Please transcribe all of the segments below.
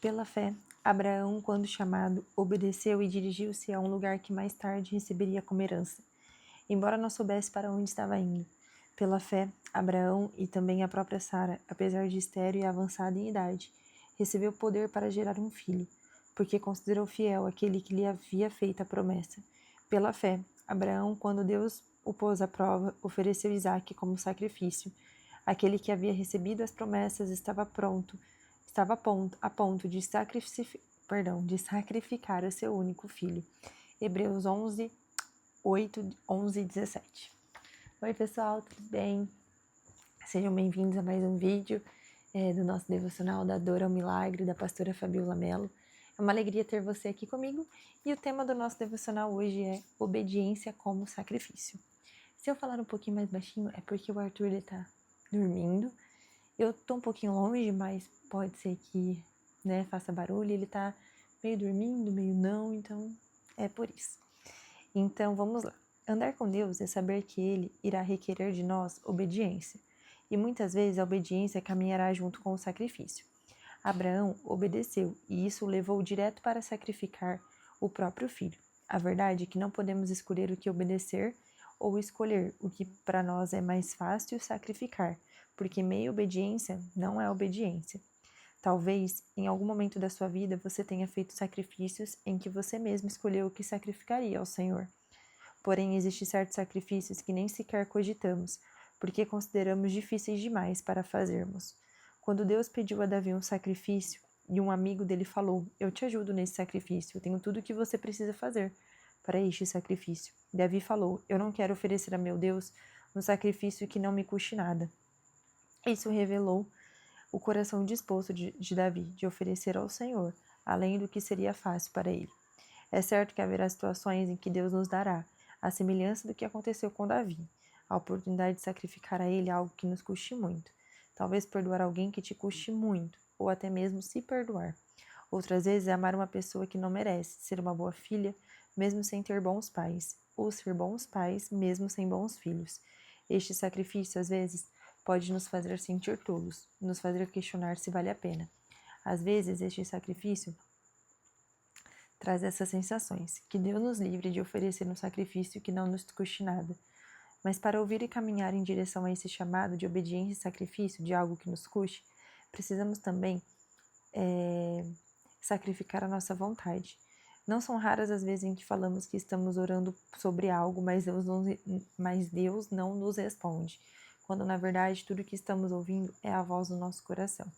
Pela fé, Abraão, quando chamado, obedeceu e dirigiu-se a um lugar que mais tarde receberia como herança, embora não soubesse para onde estava indo. Pela fé, Abraão e também a própria Sara, apesar de estéril e avançada em idade, recebeu poder para gerar um filho, porque considerou fiel aquele que lhe havia feito a promessa. Pela fé, Abraão, quando Deus o pôs à prova, ofereceu Isaque como sacrifício. Aquele que havia recebido as promessas estava a ponto de sacrificar o seu único filho. Hebreus 11, 8, 11 e 17. Oi pessoal, tudo bem? Sejam bem-vindos a mais um vídeo do nosso devocional da Dor ao Milagre, da pastora Fabiola Mello. É uma alegria ter você aqui comigo e o tema do nosso devocional hoje é obediência como sacrifício. Se eu falar um pouquinho mais baixinho é porque o Arthur está dormindo. Eu tô um pouquinho longe, mas pode ser que faça barulho. Ele tá meio dormindo, meio não, então é por isso. Então vamos lá. Andar com Deus é saber que Ele irá requerer de nós obediência. E muitas vezes a obediência caminhará junto com o sacrifício. Abraão obedeceu e isso o levou direto para sacrificar o próprio filho. A verdade é que não podemos escolher o que obedecer ou escolher o que para nós é mais fácil sacrificar, porque meia obediência não é obediência. Talvez, em algum momento da sua vida, você tenha feito sacrifícios em que você mesmo escolheu o que sacrificaria ao Senhor. Porém, existem certos sacrifícios que nem sequer cogitamos, porque consideramos difíceis demais para fazermos. Quando Deus pediu a Davi um sacrifício, e um amigo dele falou: "Eu te ajudo nesse sacrifício, eu tenho tudo o que você precisa fazer para este sacrifício." Davi falou: "Eu não quero oferecer a meu Deus um sacrifício que não me custe nada." Isso revelou o coração disposto de Davi de oferecer ao Senhor, além do que seria fácil para ele. É certo que haverá situações em que Deus nos dará, a semelhança do que aconteceu com Davi, a oportunidade de sacrificar a ele algo que nos custe muito. Talvez perdoar alguém que te custe muito, ou até mesmo se perdoar. Outras vezes é amar uma pessoa que não merece, ser uma boa filha, mesmo sem ter bons pais, ou ser bons pais, mesmo sem bons filhos. Este sacrifício, às vezes, pode nos fazer sentir tolos, nos fazer questionar se vale a pena. Às vezes, este sacrifício traz essas sensações, que Deus nos livre de oferecer um sacrifício que não nos custe nada. Mas para ouvir e caminhar em direção a esse chamado de obediência e sacrifício de algo que nos custe, precisamos também sacrificar a nossa vontade. Não são raras as vezes em que falamos que estamos orando sobre algo, mas Deus não nos responde, quando na verdade tudo que estamos ouvindo é a voz do nosso coração.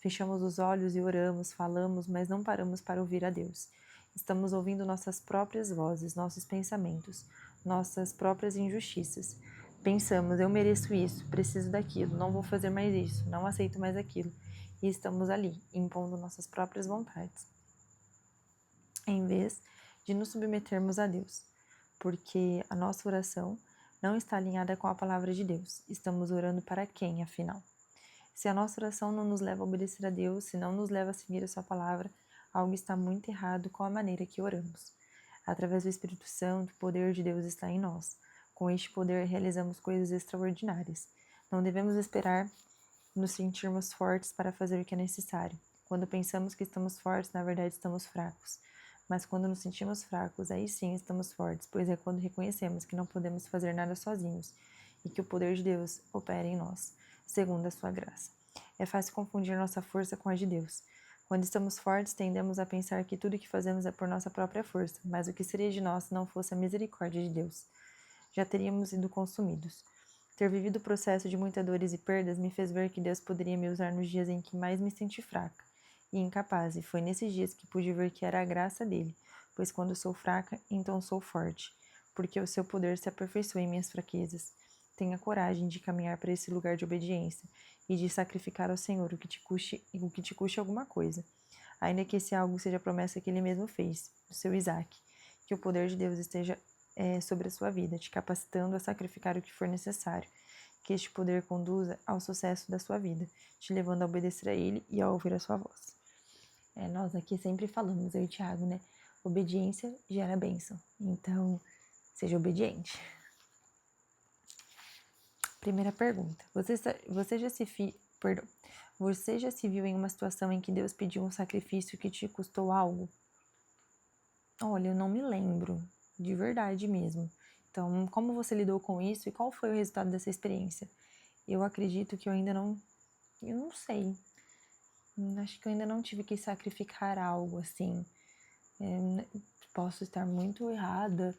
Fechamos os olhos e oramos, falamos, mas não paramos para ouvir a Deus. Estamos ouvindo nossas próprias vozes, nossos pensamentos, nossas próprias injustiças. Pensamos: eu mereço isso, preciso daquilo, não vou fazer mais isso, não aceito mais aquilo. E estamos ali, impondo nossas próprias vontades, em vez de nos submetermos a Deus, porque a nossa oração não está alinhada com a palavra de Deus. Estamos orando para quem, afinal? Se a nossa oração não nos leva a obedecer a Deus, se não nos leva a seguir a sua palavra, algo está muito errado com a maneira que oramos. Através do Espírito Santo, o poder de Deus está em nós. Com este poder, realizamos coisas extraordinárias. Não devemos esperar nos sentirmos fortes para fazer o que é necessário. Quando pensamos que estamos fortes, na verdade estamos fracos. Mas quando nos sentimos fracos, aí sim estamos fortes, pois é quando reconhecemos que não podemos fazer nada sozinhos e que o poder de Deus opera em nós, segundo a sua graça. É fácil confundir nossa força com a de Deus. Quando estamos fortes, tendemos a pensar que tudo o que fazemos é por nossa própria força, mas o que seria de nós se não fosse a misericórdia de Deus? Já teríamos sido consumidos. Ter vivido o processo de muitas dores e perdas me fez ver que Deus poderia me usar nos dias em que mais me senti fraca e incapaz, e foi nesses dias que pude ver que era a graça dele, pois quando sou fraca, então sou forte, porque o seu poder se aperfeiçoa em minhas fraquezas. Tenha coragem de caminhar para esse lugar de obediência e de sacrificar ao Senhor o que te custe alguma coisa, ainda que esse algo seja a promessa que ele mesmo fez, do seu Isaque. Que o poder de Deus esteja sobre a sua vida, te capacitando a sacrificar o que for necessário. Que este poder conduza ao sucesso da sua vida, te levando a obedecer a ele e a ouvir a sua voz. Nós aqui sempre falamos, eu e o Thiago, né? Obediência gera bênção. Então, seja obediente. Primeira pergunta. Você já se Perdão. Você já se viu em uma situação em que Deus pediu um sacrifício que te custou algo? Olha, eu não me lembro, de verdade mesmo. Então, como você lidou com isso e qual foi o resultado dessa experiência? Eu acredito que eu não sei. Acho que eu ainda não tive que sacrificar algo assim. Posso estar muito errada,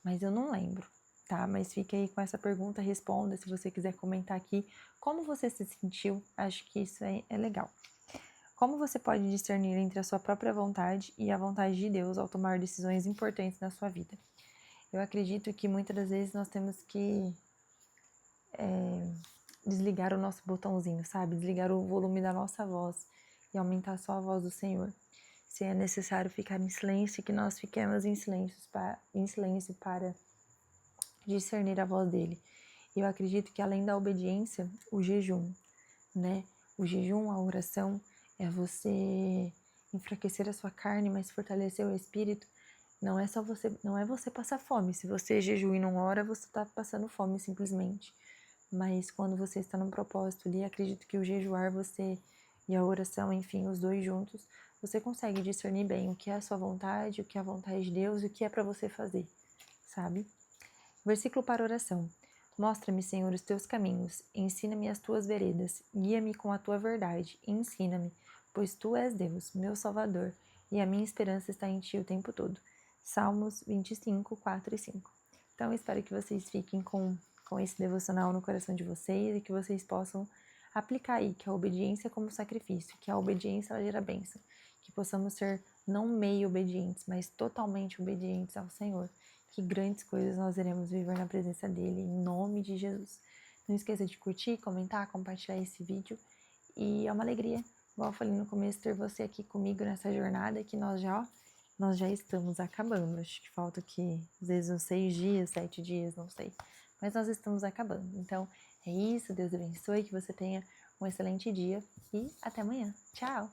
mas eu não lembro, tá? Mas fique aí com essa pergunta, responda se você quiser comentar aqui como você se sentiu. Acho que isso é legal. Como você pode discernir entre a sua própria vontade e a vontade de Deus ao tomar decisões importantes na sua vida? Eu acredito que muitas das vezes nós temos que desligar o nosso botãozinho, sabe? Desligar o volume da nossa voz e aumentar só a voz do Senhor. Se é necessário ficar em silêncio, que nós fiquemos em silêncio para discernir a voz dele. Eu acredito que além da obediência, o jejum, né? O jejum, a oração, é você enfraquecer a sua carne, mas fortalecer o espírito. Não é você passar fome. Se você jejua e não ora, você está passando fome simplesmente. Mas quando você está num propósito ali, acredito que o jejuar você e a oração, enfim, os dois juntos, você consegue discernir bem o que é a sua vontade, o que é a vontade de Deus e o que é para você fazer, sabe? Versículo para oração. Mostra-me, Senhor, os teus caminhos, ensina-me as tuas veredas, guia-me com a tua verdade, ensina-me, pois tu és Deus, meu Salvador, e a minha esperança está em ti o tempo todo. Salmos 25, 4 e 5. Então, espero que vocês fiquem com esse devocional no coração de vocês e que vocês possam aplicar aí, que a obediência é como sacrifício, que a obediência ela gera bênção, que possamos ser não meio obedientes, mas totalmente obedientes ao Senhor, que grandes coisas nós iremos viver na presença dele, em nome de Jesus. Não esqueça de curtir, comentar, compartilhar esse vídeo, e é uma alegria, igual eu falei no começo, ter você aqui comigo nessa jornada, que nós já estamos acabando. Acho que falta aqui, às vezes, uns 6 dias, 7 dias, não sei. Mas nós estamos acabando. Então, é isso. Deus abençoe, que você tenha um excelente dia e até amanhã. Tchau!